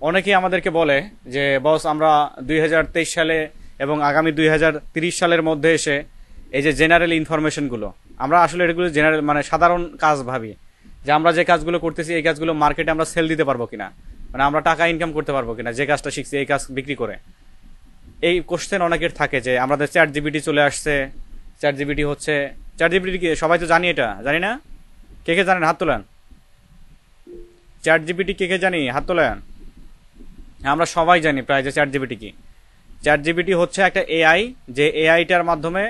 অনেকেই আমাদেরকে বলে যে বস আমরা 2023 সালে এবং আগামী 2030 সালের মধ্যে এসে এই যে জেনারেল ইনফরমেশনগুলো, আমরা আসলে এগুলো জেনারেল মানে সাধারণ কাজ ভাবি, যে আমরা যে কাজগুলো করতেছি এই কাজগুলো মার্কেটে আমরা সেল দিতে পারবো কিনা, মানে আমরা টাকা ইনকাম করতে পারবো কিনা যে কাজটা শিখছি এই কাজ বিক্রি করে। এই কোশ্চেন অনেকের থাকে যে আমাদের চ্যাট জিপিটি চলে আসছে, চ্যাট জিপিটি হচ্ছে, চ্যাট জিপিটি কি সবাই তো জানি, এটা জানি না, কে কে জানেন হাত তোলেন। চ্যাট জিপিটি কে কে জানি হাত তোলেন। আমরা সবাই জানি প্রায় যে চ্যাট জিপিটি কি। চ্যাট জিপিটি হচ্ছে একটা এআই, যে এআইটার মাধ্যমে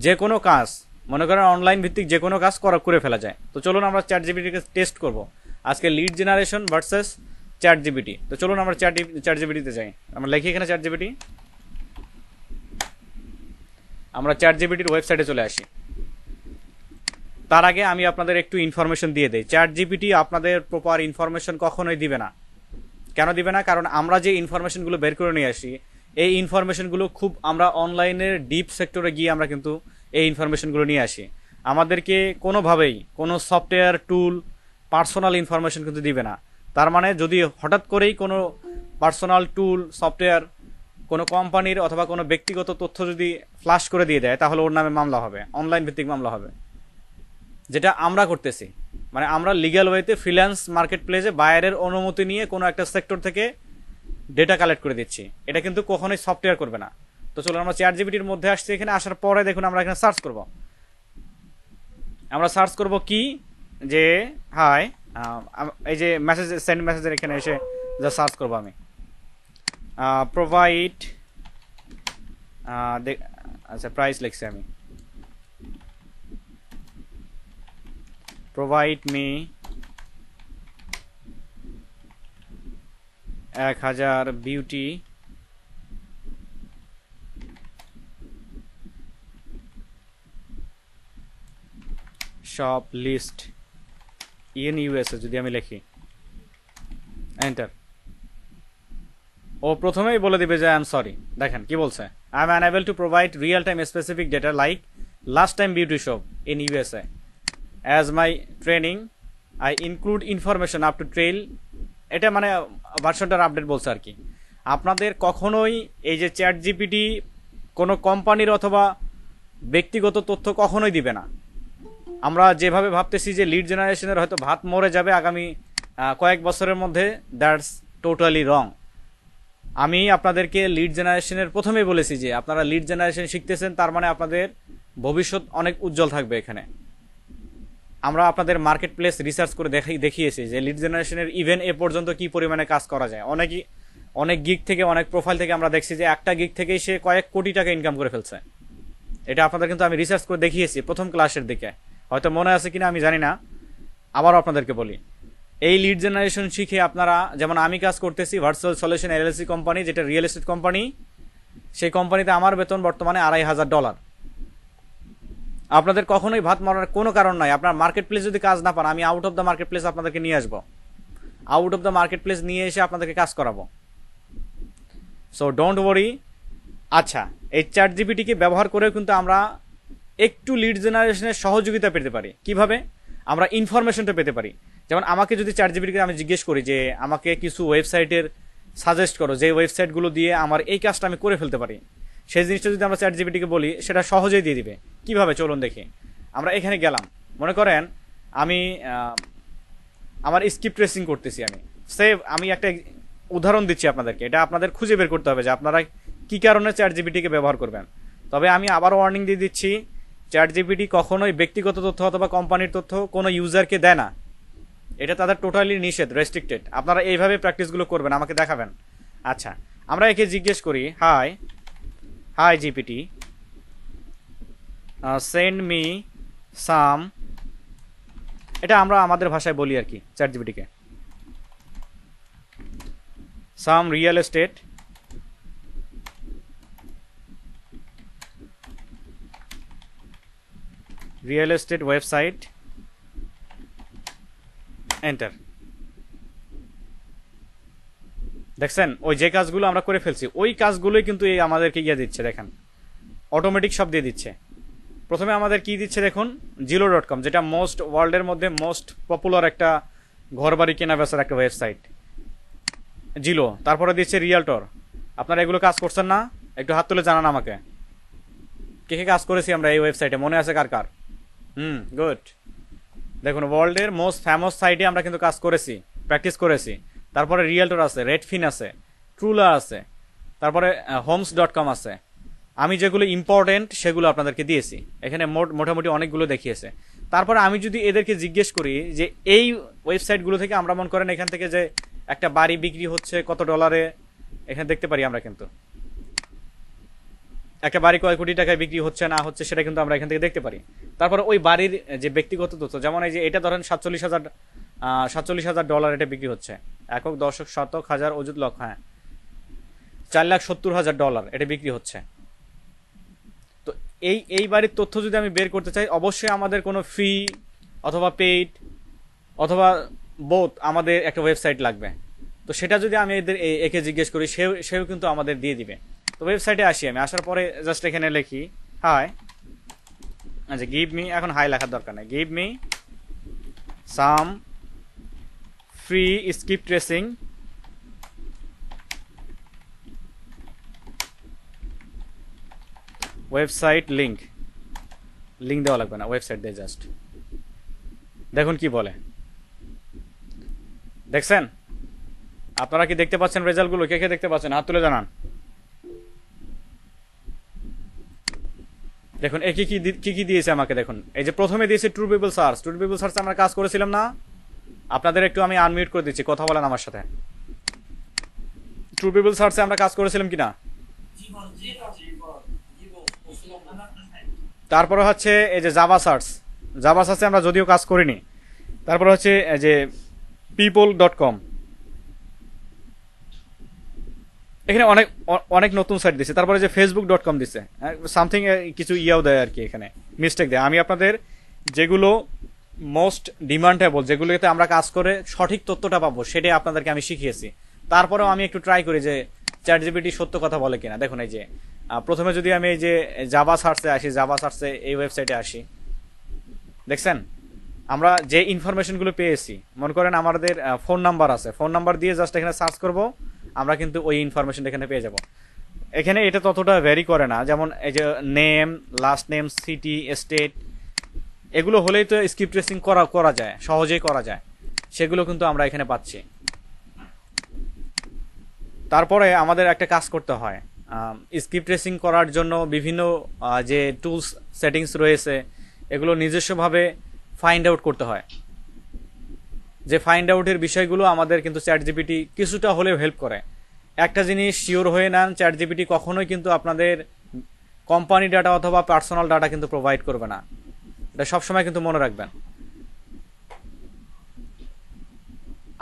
যে কোনো কাজ, মনে করেন অনলাইন ভিত্তিক যে কোনো কাজ করে ফেলা যায়। তো চলুন আমরা চ্যাট জিপিটিকে টেস্ট করব আজকে, lead generation versus chat GPT. তো চলুন আমরা চ্যাট জিপিটিতে যাই। আমরা লিখি এখানে চ্যাট জিপিটি, আমরা চ্যাট জিপিটির ওয়েবসাইটে চলে আসি। তার আগে আমি আপনাদের একটু ইনফরমেশন দিয়ে দেই। চ্যাট জিপিটি আপনাদের প্রপার ইনফরমেশন কখনোই দিবে না। কেন দিবে না? কারণ আমরা যে ইনফরমেশনগুলো বের করে নিয়ে আসি, এই ইনফরমেশনগুলো খুব আমরা অনলাইনের ডিপ সেক্টরে গিয়ে আমরা কিন্তু এই ইনফরমেশনগুলো নিয়ে আসি। আমাদেরকে কোনোভাবেই কোনো সফটওয়্যার টুল পার্সোনাল ইনফরমেশন কিন্তু দিবে না। তার মানে যদি হঠাৎ করেই কোনো পার্সোনাল টুল সফটওয়্যার কোনো কোম্পানির অথবা কোনো ব্যক্তিগত তথ্য যদি ফ্লাশ করে দিয়ে দেয়, তাহলে ওর নামে মামলা হবে, অনলাইন ভিত্তিক মামলা হবে, যেটা আমরা করতেছি। মানে আমরা লিগ্যাল ওয়েতে ফ্রিল্যান্স মার্কেট প্লেসে বায়ারের অনুমতি নিয়ে কোনো একটা সেক্টর থেকে ডেটা কালেক্ট করে দিচ্ছি। এটা কিন্তু কখনোই সফটওয়্যার করবে না। তো চলো আমরা চ্যাট জিপিটির মধ্যে আসছি। এখানে আসার পরে দেখুন আমরা এখানে সার্চ করব। আমরা সার্চ করব কি, যে হাই, এই যে মেসেজ সেন্ড মেসেজের এখানে এসে যা সার্চ করব আমি, প্রোভাইড, আচ্ছা প্রাইস লিখছি আমি, provide me 1000 beauty shop list in USA যদি আমি লিখি, এন্টার। ও প্রথমেই বলে দিবে যে আই এম সরি। দেখেন কি বলছে, I am unable to provide real time specific data like last time beauty shop in USA as my training I include information up to trail. এটা মানে ভার্সনটার আপডেট বলছে আর কি। আপনাদের কখনোই এই যে চ্যাট জিপিটি কোনো কোম্পানির অথবা ব্যক্তিগত তথ্য কখনোই দিবে না। আমরা যেভাবে ভাবতেছি যে লিড জেনারেশনের হয়তো ভাত মরে যাবে আগামী কয়েক বছরের মধ্যে, দ্যাটস টোটালি রং। আমি আপনাদেরকে লিড জেনারেশনের প্রথমেই বলেছি যে আপনারা লিড জেনারেশন শিখতেছেন, তার মানে আপনাদের ভবিষ্যৎ অনেক উজ্জ্বল থাকবে এখানে। আমরা আপনাদের মার্কেট প্লেস রিসার্চ করে দেখিয়েছি যে লিড জেনারেশনের ইভেন এ পর্যন্ত কি পরিমাণে কাজ করা যায়। অনেক গিগ থেকে, অনেক প্রোফাইল থেকে আমরা দেখছি যে একটা গিগ থেকেই সে কয়েক কোটি টাকা ইনকাম করে ফেলছে। এটা আপনাদের কিন্তু আমি রিসার্চ করে দেখিয়েছি প্রথম ক্লাসের দিকে, হয়তো মনে আছে কিনা আমি জানি না, আবারও আপনাদেরকে বলি। এই লিড জেনারেশন শিখে আপনারা, যেমন আমি কাজ করতেছি ভার্চুয়াল সলিউশন এলএলসি কোম্পানি, যেটা রিয়েল এস্টেট কোম্পানি। সেই কোম্পানিতে আমার বেতন বর্তমানে $2500। আপনাদের কখনোই ভাত মারার কোনো কারণ নাই। আপনার মার্কেট প্লেস যদি কাজ না পান, আমি out of the market place আপনাদেরকে নিয়ে আসবো, out of the market place নিয়ে এসে আপনাদেরকে কাজ করাবো। So don't worry. আচ্ছা, এই চ্যাট জিপিটিকে ব্যবহার করেও কিন্তু আমরা একটু লিড জেনারেশনের সহযোগিতা পেতে পারি। কিভাবে? আমরা ইনফরমেশনটা পেতে পারি। যেমন আমাকে যদি চ্যাট জিপিটিকে আমি জিজ্ঞেস করি যে আমাকে কিছু ওয়েবসাইটের সাজেস্ট করো, যে ওয়েবসাইটগুলো দিয়ে আমার এই কাজটা আমি করে ফেলতে পারি, সেই জিনিসটা যদি আমরা চ্যাট জিপিটিকে বলি, সেটা সহজেই দিয়ে দিবে। কিভাবে চলুন দেখি। আমরা এখানে গেলাম, মনে করেন আমি আমার স্ক্রিপ্ট ট্রেসিং করতেছি, আমি একটা উদাহরণ দিচ্ছি আপনাদেরকে। এটা আপনাদের খুঁজে বের করতে হবে যে আপনারা কি কারণে চ্যাট জিপিটিকে ব্যবহার করবেন। তবে আমি আবারও ওয়ার্নিং দিয়ে দিচ্ছি, চ্যাট জিপিটি কখনোই ব্যক্তিগত তথ্য অথবা কোম্পানির তথ্য কোনো ইউজারকে দেয় না। এটা তাদের টোটালি নিষেধ, রেস্ট্রিক্টেড। আপনারা এইভাবে প্র্যাকটিসগুলো করবেন, আমাকে দেখাবেন। আচ্ছা, আমরা একে জিজ্ঞেস করি, hi GPT, send me some, এটা আমরা আমাদের ভাষায় বলি আর কি চ্যাট জিপিটিকে, some real estate website, enter. দেখছেন ওই যে কাজগুলো আমরা করে ফেলছি, ওই কাজগুলোই কিন্তু এই আমাদেরকে গিয়ে দিচ্ছে। দেখেন অটোমেটিক সব দিয়ে দিচ্ছে। প্রথমে আমাদের কি দিচ্ছে দেখুন, zillow.com, যেটা ওয়ার্ল্ডের মধ্যে মোস্ট পপুলার একটা ঘর বাড়ি কেনা বেচার একটা ওয়েবসাইট। জিলো, তারপরে দিচ্ছে রিয়েলটর। আপনারা এগুলো কাজ করছেন না? একটু হাত তুলে জানান আমাকে, কে কে কাজ করেছি আমরা এই ওয়েবসাইটে, মনে আছে কার কার? গুড। দেখুন, ওয়ার্ল্ডের মোস্ট ফেমাস সাইটে আমরা কিন্তু কাজ করেছি, প্র্যাকটিস করেছি। তারপরে রিয়েলটর আছে, রেডফিন আছে, ট্রুলা আছে, তারপরে homes.com আছে। আমি যেগুলো ইম্পর্টেন্ট সেগুলো আপনাদেরকে দিয়েছি, এখানে মোটামুটি অনেকগুলো দেখিয়েছে। তারপরে আমি যদি এদেরকে জিজ্ঞেস করি যে এই ওয়েবসাইটগুলো থেকে আমরা মনে করেন এখান থেকে যে একটা বাড়ি বিক্রি হচ্ছে কত ডলারে, এখানে দেখতে পারি আমরা, কিন্তু একটা বাড়ি কয় কোটি টাকায় বিক্রি হচ্ছে না হচ্ছে সেটা কিন্তু আমরা এখান থেকে দেখতে পারি। তারপরে ওই বাড়ির যে ব্যক্তিগত তথ্য, যেমন এই যে এটা ধরেন 47,000 ডলার এটা বিক্রি হচ্ছে, একক, দশক, শতক, হাজার, অযুত, লক্ষ, হ্যাঁ, 4,70,000 ডলার এটা বিক্রি হচ্ছে। তো এই বাড়ির তথ্য যদি আমি বের করতে চাই, অবশ্যই আমাদের কোনো ফ্রি অথবা পেইড অথবা বোথ আমাদের একটা ওয়েবসাইট লাগবে। তো সেটা যদি আমি একে জিজ্ঞেস করি, সেও কিন্তু আমাদের দিয়ে দিবে। তো ওয়েবসাইটে আসি, আমি আসার পরে জাস্ট এখানে লিখি হাই, আচ্ছা গিভ মি, এখন হাই লেখার দরকার নেই, give me some free skip tracing website link দেওয়া লাগবে না, ওয়েবসাইট দিয়ে জাস্ট দেখুন কি বলে। দেখছেন? আপনারা কি দেখতে পাচ্ছেন রেজাল্টগুলো? কে কে দেখতে পাচ্ছেন হাত তুলে জানান। দেখুন এ কি দিয়েছে আমাকে, দেখুন এই যে প্রথমে দিয়েছে True People Search. True People সার্চে আমরা কাজ করেছিলাম না? আপনাদের একটু আমি আনমিউট করে দিচ্ছি, কথা বলেন আমার সাথে। ট্রু পিপল সার্চে আমরা কাজ করেছিলাম কিনা? তারপরে হচ্ছে এই যে জাভা সার্চে আমরা যদিও কাজ করিনি। তারপরে হচ্ছে এই যে people.com, এখানে অনেক নতুন সাইট দিচ্ছে। তারপরে যে facebook.com দিচ্ছে, সামথিং কিছু ইয়াও দেয় আর কি, এখানে মিস্টেক দেয়। আমি আপনাদের যেগুলো মোস্ট ডিমান্ডেবল, যেগুলোতে আমরা কাজ করে সঠিক তথ্যটা পাবো, সেটাই আপনাদেরকে আমি শিখিয়েছি। তারপরেও আমি একটু ট্রাই করি যে চ্যাট জিপিটি সত্য কথা বলে কিনা। দেখুন এই যে প্রথমে যদি আমি এই যে জাভা সার্চে আসি, জাভা সার্চে এই ওয়েবসাইটে আসি, দেখছেন আমরা যে ইনফরমেশনগুলো পেয়েছি, মনে করেন আমাদের ফোন নাম্বার আছে, ফোন নাম্বার দিয়ে জাস্ট এখানে সার্চ করব, আমরা কিন্তু ওই ইনফরমেশন এখানে পেয়ে যাব। এখানে এটা ততটা ভ্যারি করে না, যেমন এই যে name, last name, city, state, এগুলো হলেই তো স্কিপ ট্রেসিং করা যায়, সহজেই করা যায়, সেগুলো কিন্তু আমরা এখানে পাচ্ছি। তারপরে আমাদের একটা কাজ করতে হয়, স্কিপ ট্রেসিং করার জন্য বিভিন্ন যে টুলস সেটিংস রয়েছে, এগুলো নিজস্বভাবে ফাইন্ড আউট করতে হয়। যে ফাইন্ড আউটের বিষয়গুলো আমাদের কিন্তু চ্যাট জিপিটি কিছুটা হলেও হেল্প করে। একটা জিনিস শিওর হয়ে নেন, চ্যাট জিপিটি কখনোই কিন্তু আপনাদের কোম্পানি ডাটা অথবা পার্সোনাল ডাটা কিন্তু প্রোভাইড করবে না, এটা সবসময় কিন্তু মনে রাখবেন।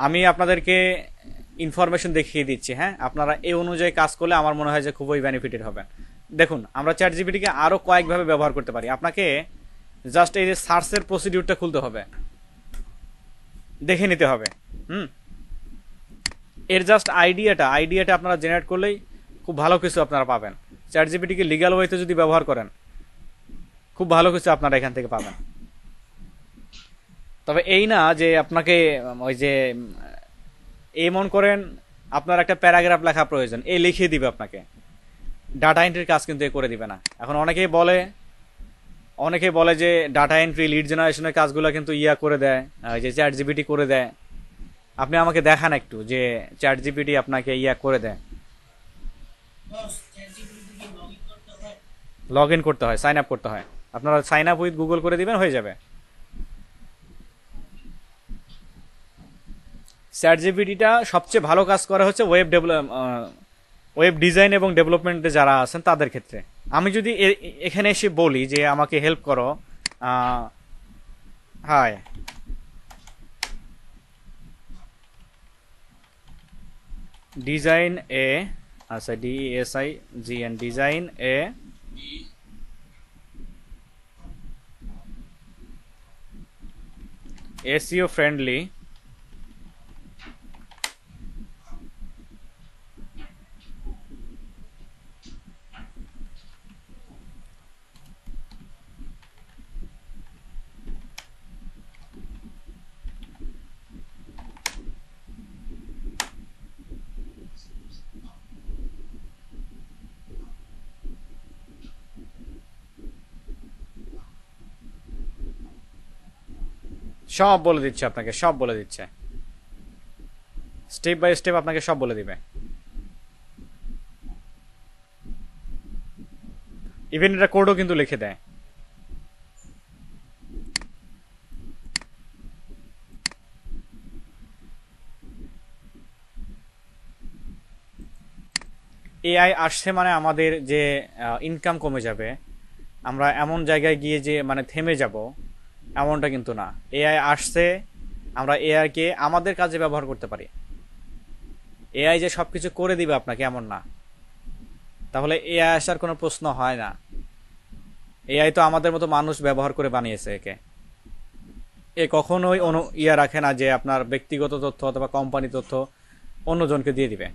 আমি আপনাদেরকে ইনফরমেশন দেখিয়ে দিচ্ছি, হ্যাঁ, আপনারা এই অনুযায়ী কাজ করলে আমার মনে হয় যে খুবই বেনিফিটেড হবেন। দেখুন আমরা চ্যাট জিপিটিকে আরও কয়েকভাবে ব্যবহার করতে পারি। আপনাকে জাস্ট এই যে সার্চের প্রসিডিউরটা খুলতে হবে, দেখে নিতে হবে। এর জাস্ট আইডিয়াটা আপনারা জেনারেট করলেই খুব ভালো কিছু আপনারা পাবেন। চ্যাট জিপিটিকে লিগ্যাল ওয়েতে যদি ব্যবহার করেন, খুব ভালো কিছু আপনারা এখান থেকে পাবেন। তবে এই না যে আপনাকে ওই যে মন করেন আপনার একটা প্যারাগ্রাফ লেখা প্রয়োজন, লিখিয়ে দিবে আপনাকে, ডাটা এন্ট্রির কাজ কিন্তু করে দিবে না। এখন অনেকেই বলে যে ডাটা এন্ট্রি, লিড জেনারেশনের কাজগুলো কিন্তু করে দেয়, যে চ্যাট জিপিটি করে দেয়। আপনি আমাকে দেখান একটু যে চ্যাট জিপিটি আপনাকে করে দেয়। লগ ইন করতে হয়, সাইন আপ করতে হয়। আপনারা সাইন আপ উইথ গুগল করে দিবেন, হয়ে যাবে। চ্যাট জিপিটিটা সবচেয়ে ভালো কাজ করা হচ্ছে ওয়েব ডিজাইন এবং ডেভেলপমেন্টে যারা আছেন তাদের ক্ষেত্রে। আমি যদি এখানে এসে বলি যে আমাকে হেল্প করো, হাই ডিজাইন আচ্ছা DESIGN ডিজাইন SEO friendly সব বলে দিচ্ছে আপনাকে, সব বলে দিচ্ছে, স্টেপ বাই স্টেপ আপনাকে সব বলে দিবে। ইভেন এটা কোডও কিন্তু লিখে দেয়। এআই আসছে মানে আমাদের যে ইনকাম কমে যাবে, আমরা এমন জায়গায় গিয়ে যে মানে থেমে যাব, এমনটা কিন্তু না। এআই আসছে, আমরা এআই কে আমাদের কাজে ব্যবহার করতে পারি। এআই যে সবকিছু করে দিবে আপনাকে এমন না। তাহলে এআই আসার কোনো প্রশ্ন হয় না। এআই তো আমাদের মতো মানুষ ব্যবহার করে বানিয়েছে একে। এ কখনোই ইয়া রাখে না যে আপনার ব্যক্তিগত তথ্য অথবা কোম্পানি তথ্য অন্যজনকে দিয়ে দিবে।